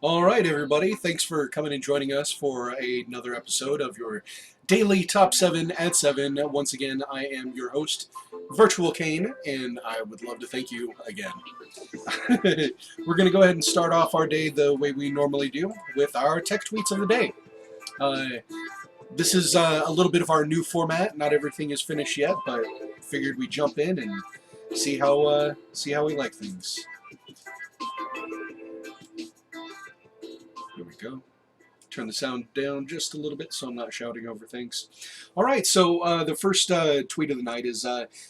All right, everybody. Thanks for coming and joining us for another episode of your daily Top 7 at 7. Once again, I am your host, Virtual Kane, and I would love to thank you again. We're going to go ahead and start off our day the way we normally do with our tech tweets of the day. Uh, this is a little bit of our new format. Not everything is finished yet, but figured we'd jump in and see how we like things. Here we go. Turn the sound down just a little bit so I'm not shouting over things. All right, so the first tweet of the night is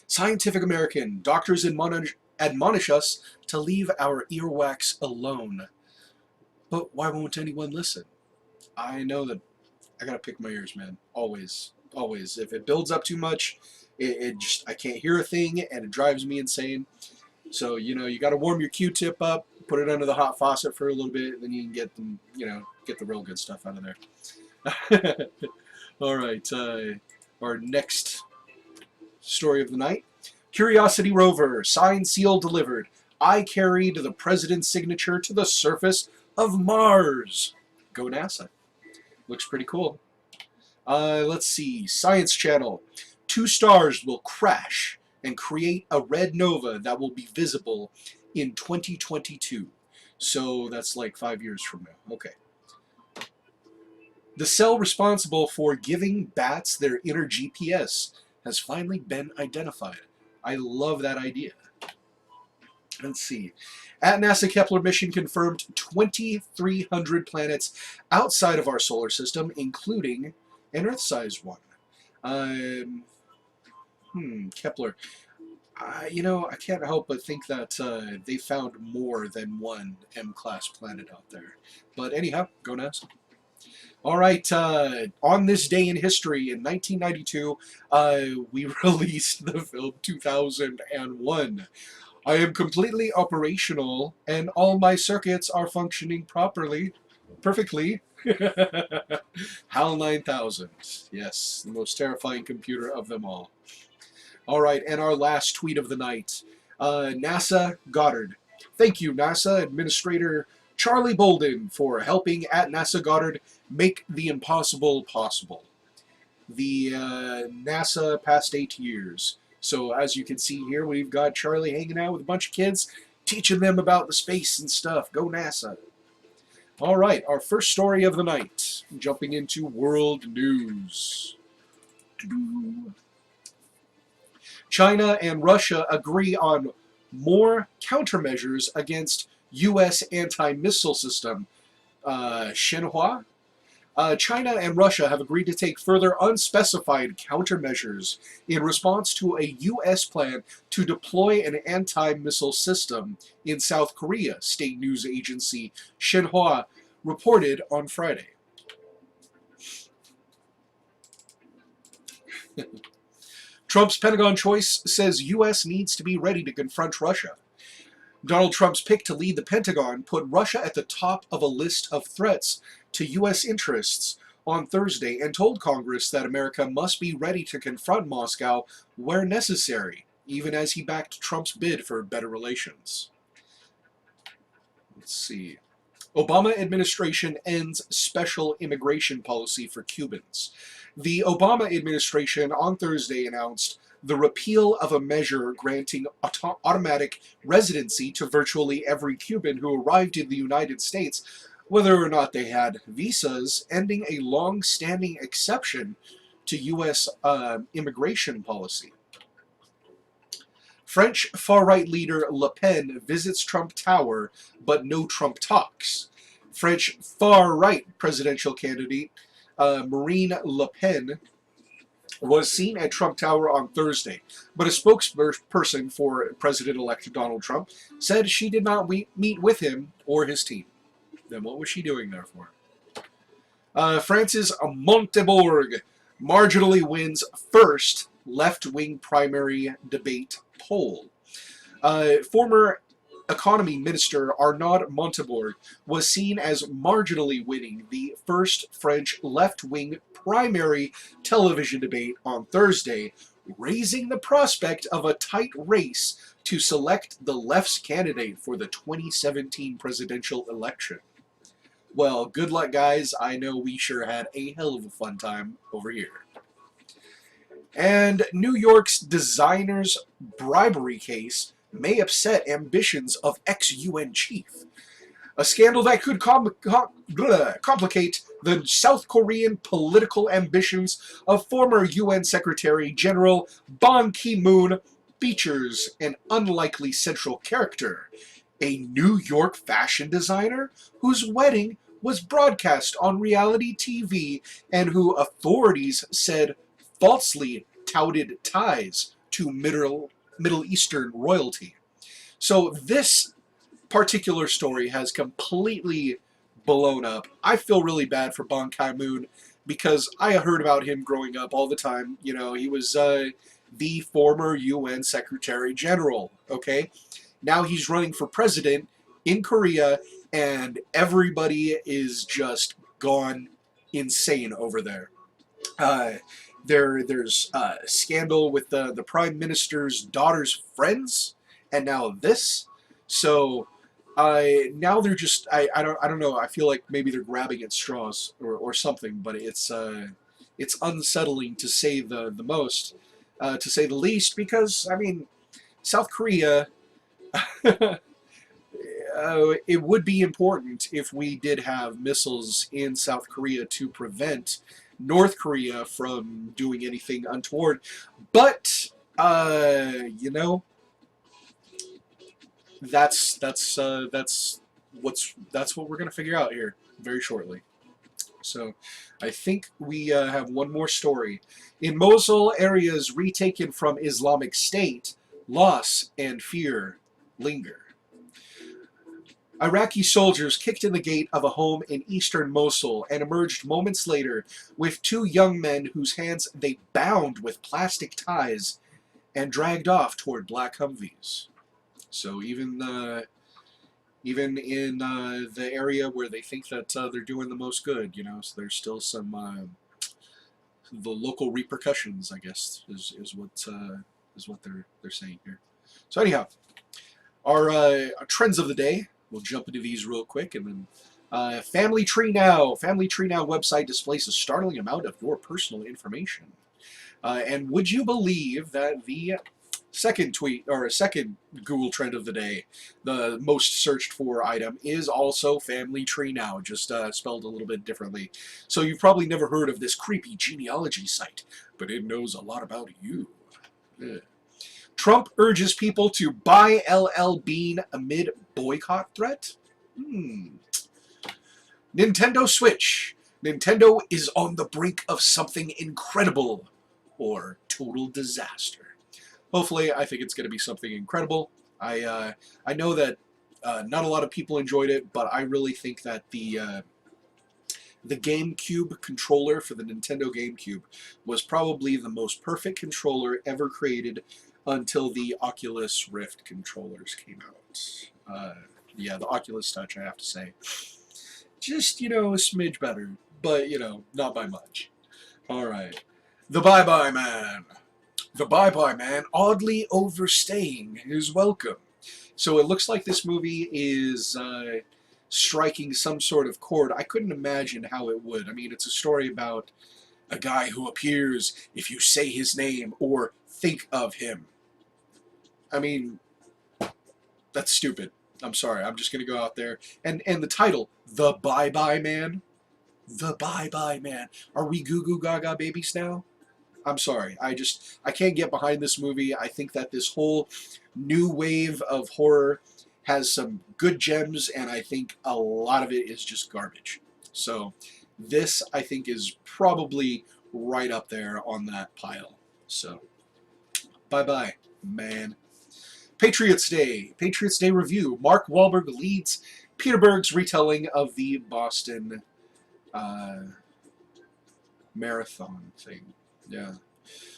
Scientific American. Doctors admonish us to leave our earwax alone. But why won't anyone listen? I know that I gotta pick my ears, man. Always. Always. If it builds up too much, it just, I can't hear a thing and it drives me insane. So, you got to warm your Q-tip up, put it under the hot faucet for a little bit, then you can get them, get the real good stuff out of there. All right, our next story of the night. Curiosity rover, signed, seal delivered. I carried the president's signature to the surface of Mars. Go NASA. Looks pretty cool. Let's see, Science Channel. 2 stars will crash and create a red nova that will be visible in 2022. So that's like 5 years from now. Okay. The cell responsible for giving bats their inner GPS has finally been identified. I love that idea. Let's see. At NASA Kepler mission confirmed 2,300 planets outside of our solar system, including an Earth-sized one. Kepler. I can't help but think that they found more than one M-class planet out there. But anyhow, go NASA. All right, on this day in history, in 1992, we released the film 2001. I am completely operational, and all my circuits are functioning perfectly. HAL 9000, yes, the most terrifying computer of them all. All right, and our last tweet of the night. NASA Goddard. Thank you, NASA Administrator Charlie Bolden, for helping at NASA Goddard make the impossible possible. The NASA past 8 years. So as you can see here, we've got Charlie hanging out with a bunch of kids, teaching them about the space and stuff. Go NASA. All right, our first story of the night. Jumping into world news. China and Russia agree on more countermeasures against U.S. anti-missile system. Xinhua? China and Russia have agreed to take further unspecified countermeasures in response to a U.S. plan to deploy an anti-missile system in South Korea, state news agency Xinhua reported on Friday. Trump's Pentagon choice says U.S. needs to be ready to confront Russia. Donald Trump's pick to lead the Pentagon put Russia at the top of a list of threats to U.S. interests on Thursday and told Congress that America must be ready to confront Moscow where necessary, even as he backed Trump's bid for better relations. Let's see. Obama administration ends special immigration policy for Cubans. The Obama administration on Thursday announced the repeal of a measure granting automatic residency to virtually every Cuban who arrived in the United States, whether or not they had visas, ending a long-standing exception to U.S. immigration policy. French far-right leader Le Pen visits Trump Tower, but no Trump talks. French far-right presidential candidate Marine Le Pen was seen at Trump Tower on Thursday, but a spokesperson for President-elect Donald Trump said she did not meet with him or his team. Then what was she doing there for? France's Montebourg marginally wins first left-wing primary debate poll. Former Economy Minister Arnaud Montebourg was seen as marginally winning the first French left-wing primary television debate on Thursday, raising the prospect of a tight race to select the left's candidate for the 2017 presidential election. Well, good luck, guys. I know we sure had a hell of a fun time over here. And New York's designers' bribery case may upset ambitions of ex-UN chief. A scandal that could complicate the South Korean political ambitions of former UN Secretary General Ban Ki-moon features an unlikely central character, a New York fashion designer whose wedding was broadcast on reality TV and who authorities said falsely touted ties to Middle Eastern royalty. So this particular story has completely blown up. I feel really bad for Ban Ki-moon because I heard about him growing up all the time. You know, he was the former UN Secretary General, okay? Now he's running for president in Korea, and everybody is just gone insane over there. Uh, there's a scandal with the prime minister's daughter's friends, and now this. So, now they're just I don't know. I feel like maybe they're grabbing at straws or something, but it's unsettling to say the most, to say the least, because I mean South Korea. It would be important if we did have missiles in South Korea to prevent North Korea from doing anything untoward. But you know, that's what we're gonna figure out here very shortly. So, I think we have one more story. In Mosul, areas retaken from Islamic State, loss and fear linger. Iraqi soldiers kicked in the gate of a home in eastern Mosul and emerged moments later with two young men whose hands they bound with plastic ties and dragged off toward black Humvees. So even in the area where they think that they're doing the most good, you know, so there's still some the local repercussions, I guess, is what they're saying here. So anyhow, our trends of the day. We'll jump into these real quick, and then Family Tree Now. Family Tree Now website displays a startling amount of your personal information. And would you believe that the second tweet or a second Google trend of the day, the most searched for item, is also Family Tree Now, just spelled a little bit differently. So you've probably never heard of this creepy genealogy site, but it knows a lot about you. Ugh. Trump urges people to buy LL Bean amid boycott threat? Nintendo Switch. Nintendo is on the brink of something incredible or total disaster. Hopefully, I think it's going to be something incredible. I know that not a lot of people enjoyed it, but I really think that the GameCube controller for the Nintendo GameCube was probably the most perfect controller ever created until the Oculus Rift controllers came out. Yeah, the Oculus Touch, I have to say. Just, you know, a smidge better, but, you know, not by much. Alright. The Bye-Bye Man. The Bye-Bye Man, oddly overstaying his welcome. So it looks like this movie is striking some sort of chord. I couldn't imagine how it would. I mean, it's a story about a guy who appears if you say his name or think of him. I mean, that's stupid. I'm sorry. I'm just going to go out there. And the title, The Bye Bye Man. The Bye Bye Man. Are we goo goo gaga babies now? I'm sorry. I can't get behind this movie. I think that this whole new wave of horror has some good gems, and I think a lot of it is just garbage. So this, I think, is probably right up there on that pile. So, bye-bye, man. Patriots Day. Patriots Day review. Mark Wahlberg leads Peter Berg's retelling of the Boston marathon thing. Yeah.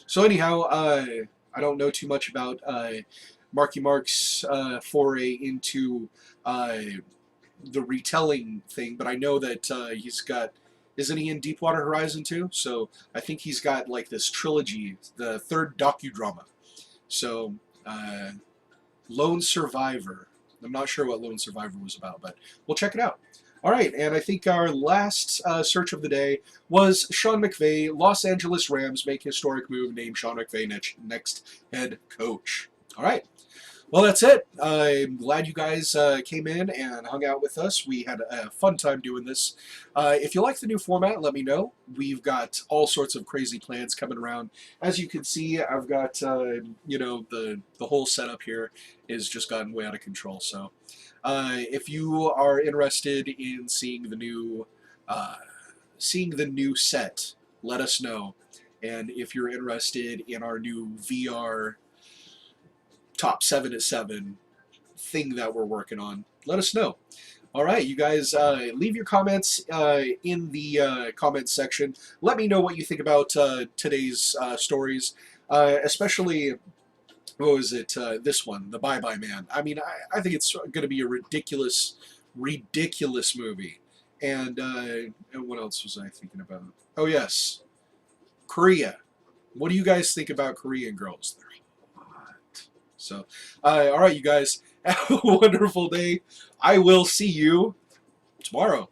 So anyhow, I don't know too much about Marky Mark's foray into the retelling thing, but I know that he's got, isn't he in Deepwater Horizon too? So I think he's got like this trilogy, the third docudrama. So Lone Survivor. I'm not sure what Lone Survivor was about, but we'll check it out. All right, and I think our last search of the day was Sean McVay. Los Angeles Rams make historic move, name Sean McVay next head coach. All right. Well, that's it. I'm glad you guys came in and hung out with us. We had a fun time doing this. If you like the new format, let me know. We've got all sorts of crazy plans coming around. As you can see, I've got the whole setup here is just gotten way out of control. So, if you are interested in uh, seeing the new set, let us know. And if you're interested in our new VR top 7 at 7 thing that we're working on, let us know. All right, you guys, leave your comments in the comments section. Let me know what you think about today's stories, especially, what was it, this one, The Bye Bye Man. I mean, I think it's going to be a ridiculous, ridiculous movie. And what else was I thinking about? Oh, yes, Korea. What do you guys think about Korean girls? They're hot. So, all right, you guys, have a wonderful day. I will see you tomorrow.